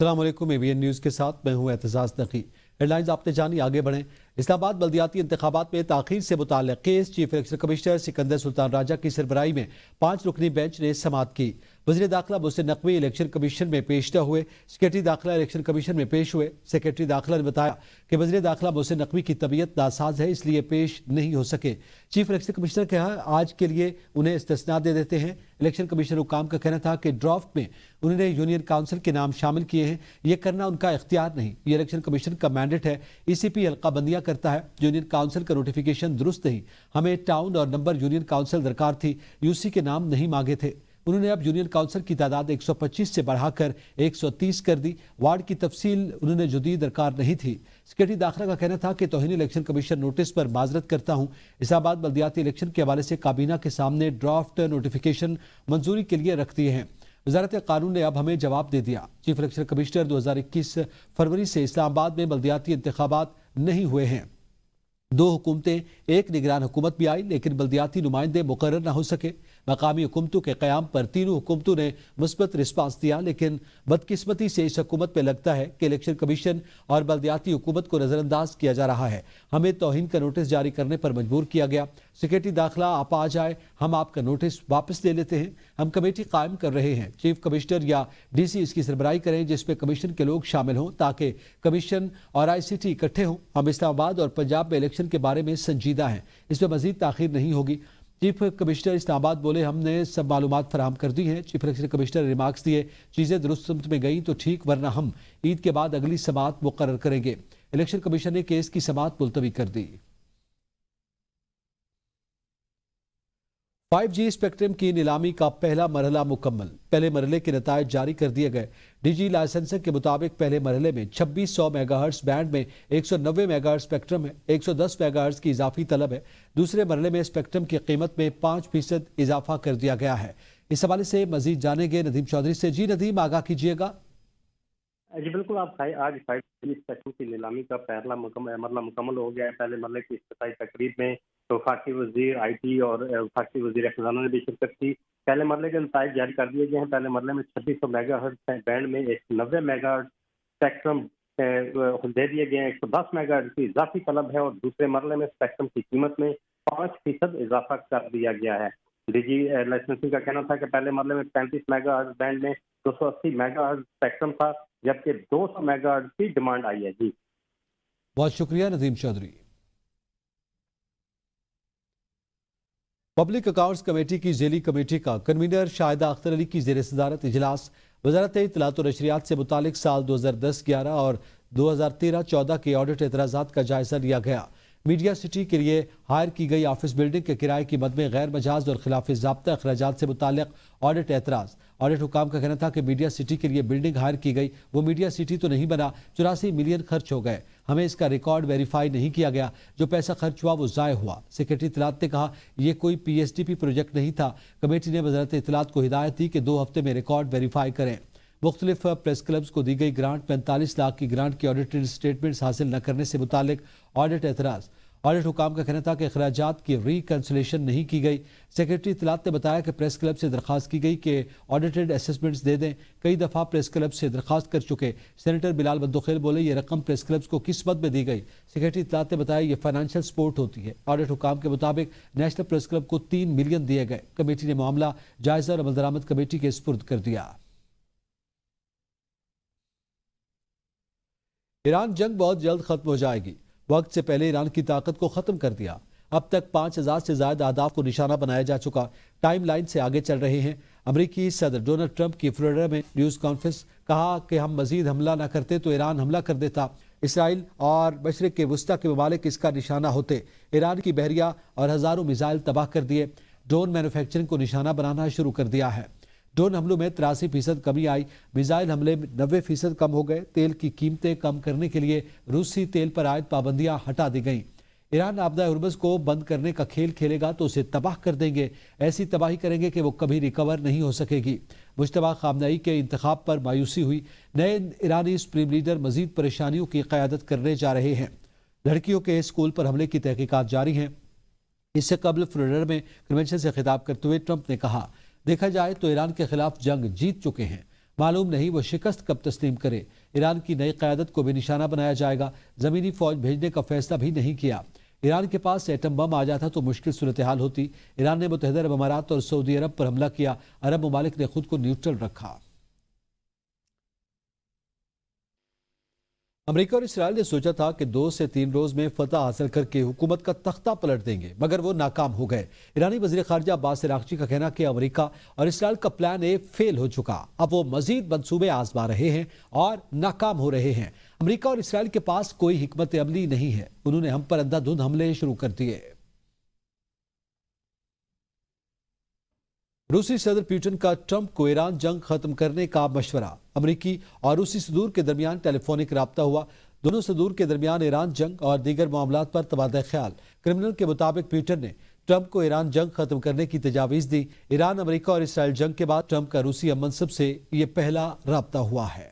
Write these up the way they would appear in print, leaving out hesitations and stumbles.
अस्सलाम वालेकुम, ABN news के साथ मैं हूं एतजाज नकी। हेडलाइंस आपने जानी, आगे बढ़ें। इस्लामाबाद बल्दियाती इंतखाबात में ताखीर से मुताल्लिक़ case chief election commissioner Sikandar Sultan Raja की सरबराही में 5 रुकनी बेंच ने समाअत की। वज़ीर दाखिला मोहसिन नकवी इलेक्शन कमीशन में पेश न हुए। सेक्रेटरी दाखिला इलेक्शन कमीशन में पेश हुए। सेक्रेटरी दाखिला ने बताया कि वज़ीर दाखिला मोहसिन नकवी की तबीयत नासाज है, इसलिए पेश नहीं हो सके। चीफ इलेक्शन कमिश्नर कहा आज के लिए उन्हें इस्तिस्ना दे देते हैं। इलेक्शन कमीशनर हुकाम का कहना था कि ड्राफ्ट में उन्होंने यूनियन काउंसिल के नाम शामिल किए हैं, ये करना उनका इख्तियार नहीं, ये इलेक्शन कमीशन का मैंडेट है। ECP हल्काबंदियां करता है। यूनियन काउंसिल का नोटिफिकेशन दुरुस्त नहीं, हमें टाउन और नंबर यूनियन काउंसिल दरकार थी, UC के नाम नहीं मांगे थे। उन्होंने अब यूनियन काउंसिल की तादाद 125 से बढ़ाकर 130 कर दी। वार्ड की तफसील उन्होंने जुदी दरकार नहीं थी। सेक्रेटरी दाखिला का कहना था कि तौहीन इलेक्शन कमीशन नोटिस पर माजरत करता हूँ। इस्लामाबाद बल्दियाती इलेक्शन के हवाले से काबीना के सामने ड्राफ्ट नोटिफिकेशन मंजूरी के लिए रख दिए हैं। वजारत कानून ने अब हमें जवाब दे दिया। चीफ इलेक्शन कमिश्नर 2021 फरवरी से इस्लामाबाद में बल्दियाती इंतखाबात नहीं हुए हैं। 2 हुकूमतें, एक निगरान हुकूमत भी आई, लेकिन बल्दियाती नुमाइंदे मुकर्रर न हो सके। मकामी हुकूमतों के क़याम पर तीनों हुकूमतों ने मुस्बत रिस्पांस दिया, लेकिन बदकिस्मती से इस हुकूमत में लगता है कि इलेक्शन कमीशन और बल्दियाती हुकूमत को नज़रअंदाज किया जा रहा है। हमें तौहीन का नोटिस जारी करने पर मजबूर किया गया। सेक्रेटरी दाखिला आप आ जाए, हम आपका नोटिस वापस ले लेते हैं। हम कमेटी कायम कर रहे हैं, चीफ कमिश्नर या DC इसकी सरबराही करें, जिसमें कमीशन के लोग शामिल हों, ताकि कमीशन और ICT इकट्ठे हों। हम इस्लामाबाद और पंजाब में इलेक्शन के बारे में संजीदा हैं, इसमें मजीद ताखीर नहीं होगी। चीफ कमिश्नर इस्लामाबाद बोले, हमने सब मालूमात फराहम कर दी हैं। चीफ इलेक्शन कमिश्नर ने रिमार्क्स दिए, चीज़ें दुरुस्त समत में गई तो ठीक, वरना हम ईद के बाद अगली समाअत मुकर्रर करेंगे। इलेक्शन कमीशन ने केस की समाअत मुलतवी कर दी। 5G स्पेक्ट्रम की नीलामी का पहला मरहला मुकम्मल। पहले मरहले के नतायज जारी कर दिए गए। DG लाइसेंसर के मुताबिक पहले मरहले में 2600 मेगाहर्ट्ज बैंड में 190 मेगाहर्ट्ज स्पेक्ट्रम है, 110 मेगाहर्ट्ज की इजाफी तलब है। दूसरे मरहले में स्पेक्ट्रम की कीमत में 5% इजाफा कर दिया गया है। इस हवाले से मजीद जानेंगे नदीम चौधरी से। जी नदीम, आगाह कीजिएगा। जी बिल्कुल, आप आज 5G स्पेक्ट्रम की नीलामी का पहला मरला मुकम्मल हो गया है। पहले मरले की इफ्तिताई तकरीब में वफाकी वजीर IT और वफाकी वजीर खजाना ने भी शिरकत की। पहले मरले के नताइज जारी कर दिए गए हैं। पहले मरले में 2600 मेगाहर्ट्ज बैंड में 190 मेगाहर्ट्ज स्पेक्ट्रम दे दिए गए हैं। 110 मेगाहर्ट्ज की इजाफी तलब है और दूसरे मरले में स्पेक्ट्रम की कीमत में 5% इजाफा कर दिया गया है। DG लाइसेंसिंग का कहना था कि पहले मरले में 35 मेगाहर्ट्ज बैंड में 280 मेगाहर्ट्ज स्पेक्ट्रम था, जबकि 200 मेगाहर्ट्ज की डिमांड आई है। जी बहुत शुक्रिया Nadeem Chaudhry. Public accounts committee की ज़ेली कमेटी का कन्वीनर शाहिदा अख्तर अली की ज़ेर सदारत इजलास वज़ारत इत्तलात व नशरियात से मुतालिक साल 2010-11 और 2013-14 के ऑडिट एतराज़ात का जायजा लिया गया। मीडिया सिटी के लिए हायर की गई ऑफिस बिल्डिंग के किराए की मद में गैर मजाज और खिलाफ ज़ाब्ता अखराजात से मुताल्लिक़ ऑडिट एतराज़। ऑडिट हुकाम का कहना था कि मीडिया सिटी के लिए बिल्डिंग हायर की गई, वो मीडिया सिटी तो नहीं बना, 84 मिलियन खर्च हो गए, हमें इसका रिकॉर्ड वेरीफाई नहीं किया गया, जो पैसा खर्च हुआ वो ज़ाय हुआ। सेक्रेटरी इत्तलात ने कहा यह कोई PSDP प्रोजेक्ट नहीं था। कमेटी ने वज़ारत इत्तलात को हिदायत दी कि 2 हफ्ते में रिकॉर्ड वेरीफाई करें। मुख्तलिफ प्रेस क्लब्स को दी गई ग्रांट 45 लाख की ग्रांट की ऑडिटेड स्टेटमेंट्स हासिल न करने से मुताल्लिक ऑडिट एतराज़। ऑडिट हुकाम का कहना था कि अखराजात की रिकंसिलेशन नहीं की गई। सेक्रेटरी इत्तलात ने बताया कि प्रेस क्लब से दरख्वास्त की गई कि ऑडिटेड असेसमेंट्स दे दें। कई दफ़ा प्रेस क्लब से दरख्वास्त कर चुके। सेनेटर बिलाल बंदोखेल बोले, ये रकम प्रेस क्लब्स को किस मद में दी गई। सेक्रेटरी इत्तलात ने बताया ये फाइनेंशियल सपोर्ट होती है। ऑडिट हुकाम के मुताबिक नेशनल प्रेस क्लब को 3 मिलियन दिए गए। कमेटी ने मामला जायजा और अमल दरामद कमेटी के सुपुर्द कर दिया। ईरान जंग बहुत जल्द खत्म हो जाएगी। वक्त से पहले ईरान की ताकत को खत्म कर दिया। अब तक 5000 से ज्यादा अहदाफ को निशाना बनाया जा चुका। टाइम लाइन से आगे चल रहे हैं। अमरीकी सदर डोनाल्ड ट्रंप की फ्लोरिडा में न्यूज़ कॉन्फ्रेंस, कहा कि हम मजीद हमला न करते तो ईरान हमला कर देता। इसराइल और मशरिक के वस्ता के ममालिक इसका निशाना होते। ईरान की बहरिया और हज़ारों मिसाइल तबाह कर दिए। ड्रोन मैन्युफैक्चरिंग को निशाना बनाना शुरू कर दिया है। ड्रोन हमलों में 83% कमी आई। मिसाइल हमले में 90% कम हो गए। तेल की कीमतें कम करने के लिए रूसी तेल पर आयद पाबंदियां हटा दी गईं। ईरान आपदा हुर्मुज़ को बंद करने का खेल खेलेगा तो उसे तबाह कर देंगे। ऐसी तबाही करेंगे कि वो कभी रिकवर नहीं हो सकेगी। मुश्तबा खामनेई के इंतखाब पर मायूसी हुई। नए ईरानी सुप्रीम लीडर मजीद परेशानियों की क़यादत करने जा रहे हैं। लड़कियों के स्कूल पर हमले की तहकीकात जारी हैं। इससे कबल फ्लोरिडा में कन्वेंशन से खिताब करते हुए ट्रंप ने कहा, देखा जाए तो ईरान के खिलाफ जंग जीत चुके हैं। معلوم نہیں وہ شکست کب تسلیم کرے۔ ایران کی نئی قیادت کو بھی نشانہ بنایا جائے گا۔ زمینی فوج بھیجنے کا فیصلہ بھی نہیں کیا۔ ایران کے پاس ایٹم بم آ جاتا تو مشکل صورتحال ہوتی۔ ایران نے متحدہ عرب امارات اور سعودی عرب پر حملہ کیا۔ عرب ممالک نے خود کو نیوٹرل رکھا۔ امریکہ اور اسرائیل نے سوچا تھا کہ 2 سے 3 روز میں فتح حاصل کر کے حکومت کا تختہ پلٹ دیں گے، مگر وہ ناکام ہو گئے۔ ایرانی وزیر خارجہ عباس عراقچی کا کہنا کہ امریکہ اور اسرائیل کا پلان اے فیل ہو چکا، اب وہ مزید منصوبے آزما رہے ہیں اور ناکام ہو رہے ہیں۔ امریکہ اور اسرائیل کے پاس کوئی حکمت عملی نہیں ہے، انہوں نے ہم پر اندھا دھند حملے شروع کر دیے۔ روسی صدر پیوٹن کا ٹرمپ کو ایران جنگ ختم کرنے کا مشورہ۔ امریکی اور روسی صدور کے درمیان ٹیلی فونک رابطہ ہوا۔ دونوں صدور کے درمیان ایران جنگ اور دیگر معاملات پر تبادلہ خیال۔ کرملن کے مطابق پیوٹن نے ٹرمپ کو ایران جنگ ختم کرنے کی تجاویز دی۔ ایران، امریکہ اور اسرائیل جنگ کے بعد ٹرمپ کا روسی ہم منصب سے یہ پہلا رابطہ ہوا ہے۔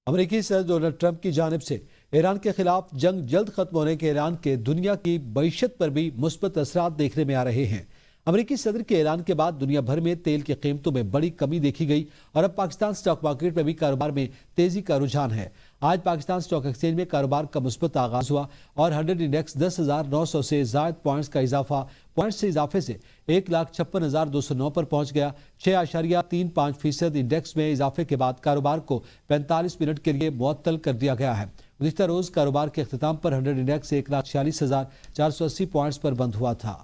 امریکی صدر ڈونلڈ ٹرمپ کی جانب سے ایران کے خلاف جنگ جلد ختم ہونے کے ایران کے دنیا کی معیشت پر بھی مثبت اثرات دیکھنے میں آ رہے ہیں۔ امریکی صدر کے اعلان کے بعد دنیا بھر میں تیل کی قیمتوں میں بڑی کمی دیکھی گئی اور اب پاکستان سٹاک مارکیٹ میں بھی کاروبار میں تیزی کا رجحان ہے۔ آج پاکستان سٹاک ایکسچینج میں کاروبار کا مثبت آغاز ہوا اور 100 انڈیکس 10,900 سے زائد پوائنٹس کا اضافے سے 1,56,209 پر پہنچ گیا۔ 6.35% انڈیکس میں اضافے کے بعد کاروبار کو 45 منٹ کے لیے معطل کر دیا گیا ہے۔ گزشتہ روز کاروبار کے اختتام پر 100 انڈیکس 1,46,480 پوائنٹس پر بند ہوا تھا۔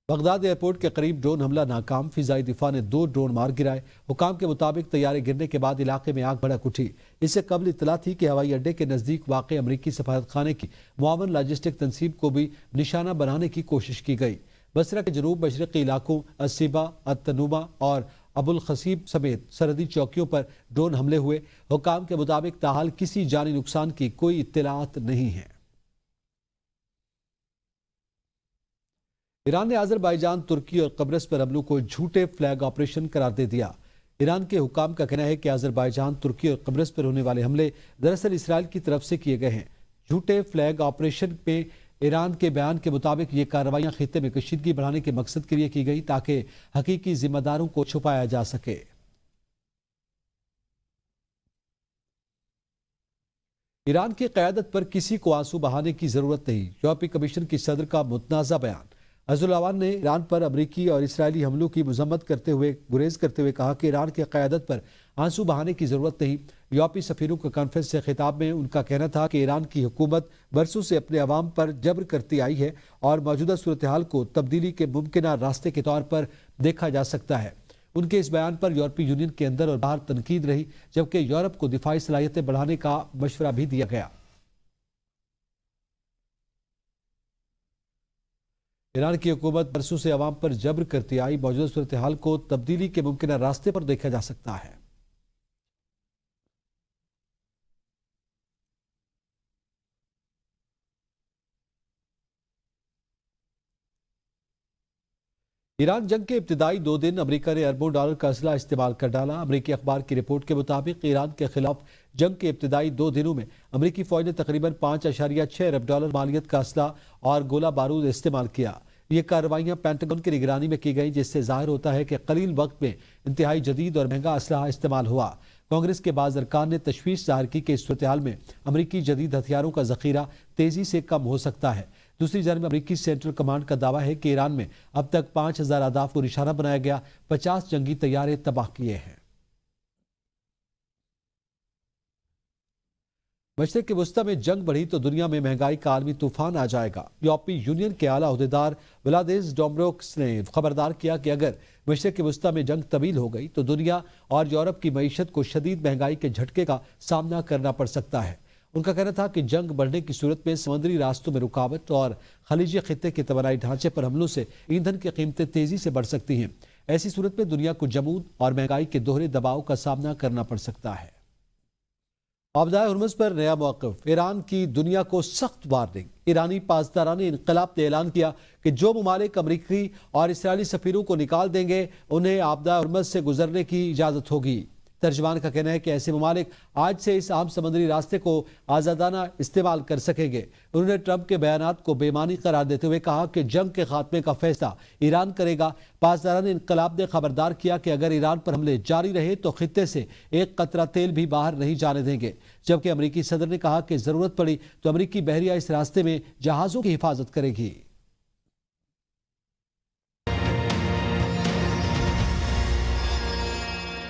بغداد ایئرپورٹ کے قریب ڈرون حملہ ناکام، فضائی دفاع نے 2 ڈرون مار گرائے۔ حکام کے مطابق طیارے گرنے کے بعد علاقے میں آگ بھڑک اٹھی۔ اس سے قبل اطلاع تھی کہ ہوائی اڈے کے نزدیک واقع امریکی سفارت خانے کی معاون لاجسٹک تنصیب کو بھی نشانہ بنانے کی کوشش کی گئی۔ بصرہ کے جنوب مشرقی علاقوں السیبا، التنوبہ اور ابو الخصیب سمیت سرحدی چوکیوں پر ڈرون حملے ہوئے۔ حکام کے مطابق تاحال کسی جانی نقصان کی کوئی اطلاعات نہیں ہیں۔ ایران نے آذربائیجان، ترکی اور قبرص پر حملوں کو جھوٹے فلیگ آپریشن قرار دے دیا۔ ایران کے حکام کا کہنا ہے کہ آذربائیجان، ترکی اور قبرص پر ہونے والے حملے دراصل اسرائیل کی طرف سے کیے گئے ہیں۔ جھوٹے فلیگ آپریشن میں ایران کے بیان کے مطابق یہ کارروائیاں خطے میں کشیدگی بڑھانے کے مقصد کے لیے کی گئی تاکہ حقیقی ذمہ داروں کو چھپایا جا سکے۔ ایران کی قیادت پر کسی کو آنسو بہانے کی ضرورت نہیں، یورپی کمیشن کی صدر کا متنازع بیان۔ عزالوان نے ایران پر امریکی اور اسرائیلی حملوں کی مذمت گریز کرتے ہوئے کہا کہ ایران کی قیادت پر آنسو بہانے کی ضرورت نہیں۔ یورپی سفیروں کے کانفرنس سے خطاب میں ان کا کہنا تھا کہ ایران کی حکومت برسوں سے اپنے عوام پر جبر کرتی آئی ہے اور موجودہ صورتحال کو تبدیلی کے ممکنہ راستے کے طور پر دیکھا جا سکتا ہے۔ ان کے اس بیان پر یورپی یونین کے اندر اور باہر تنقید رہی، جبکہ یورپ کو دفاعی صلاحیتیں بڑھانے کا مشورہ بھی دیا گیا۔ ایران کی حکومت برسوں سے عوام پر جبر کرتی آئی، موجودہ صورتحال کو تبدیلی کے ممکنہ راستے پر دیکھا جا سکتا ہے۔ ایران جنگ کے ابتدائی 2 دن امریکہ نے اربوں ڈالر کا اسلحہ استعمال کر ڈالا۔ امریکی اخبار کی رپورٹ کے مطابق ایران کے خلاف جنگ کے ابتدائی 2 دنوں میں امریکی فوج نے تقریباً 5.6 ارب ڈالر مالیت کا اسلحہ اور گولہ بارود استعمال کیا۔ یہ کارروائیاں پینٹاگن کی نگرانی میں کی گئیں، جس سے ظاہر ہوتا ہے کہ قلیل وقت میں انتہائی جدید اور مہنگا اسلحہ استعمال ہوا۔ کانگریس کے بعض ارکان نے تشویش ظاہر کی کہ اس صورتحال میں امریکی جدید ہتھیاروں کا ذخیرہ تیزی سے کم ہو سکتا ہے۔ دوسری جانب امریکی سینٹرل کمانڈ کا دعویٰ ہے کہ ایران میں اب تک 5,000 اہداف کو نشانہ بنایا گیا، 50 جنگی طیارے تباہ کیے ہیں۔ مشرق وسطی میں جنگ بڑھی تو دنیا میں مہنگائی کا عالمی طوفان آ جائے گا۔ یورپی یونین کے اعلیٰ عہدیدار ولادیز ڈومبرووسکس نے خبردار کیا کہ اگر مشرق وسطی میں جنگ طویل ہو گئی تو دنیا اور یورپ کی معیشت کو شدید مہنگائی کے جھٹکے کا سامنا کرنا پڑ سکتا ہے۔ ان کا کہنا تھا کہ جنگ بڑھنے کی صورت میں سمندری راستوں میں رکاوٹ اور خلیجی خطے کے توانائی ڈھانچے پر حملوں سے ایندھن کی قیمتیں تیزی سے بڑھ سکتی ہیں۔ ایسی صورت میں دنیا کو جمود اور مہنگائی کے دوہرے دباؤ کا سامنا کرنا پڑ سکتا ہے۔ آبدائے ہرمز پر نیا موقف، ایران کی دنیا کو سخت وارننگ۔ ایرانی پاسداران انقلاب نے اعلان کیا کہ جو ممالک امریکی اور اسرائیلی سفیروں کو نکال دیں گے انہیں آبدائے ہرمز سے گزرنے کی اجازت ہوگی۔ ترجمان کا کہنا ہے کہ ایسے ممالک آج سے اس عام سمندری راستے کو آزادانہ استعمال کر سکیں گے۔ انہوں نے ٹرمپ کے بیانات کو بے معنی قرار دیتے ہوئے کہا کہ جنگ کے خاتمے کا فیصلہ ایران کرے گا۔ پاسداران انقلاب نے خبردار کیا کہ اگر ایران پر حملے جاری رہے تو خطے سے ایک قطرہ تیل بھی باہر نہیں جانے دیں گے، جبکہ امریکی صدر نے کہا کہ ضرورت پڑی تو امریکی بحریہ اس راستے میں جہازوں کی حفاظت کرے گی۔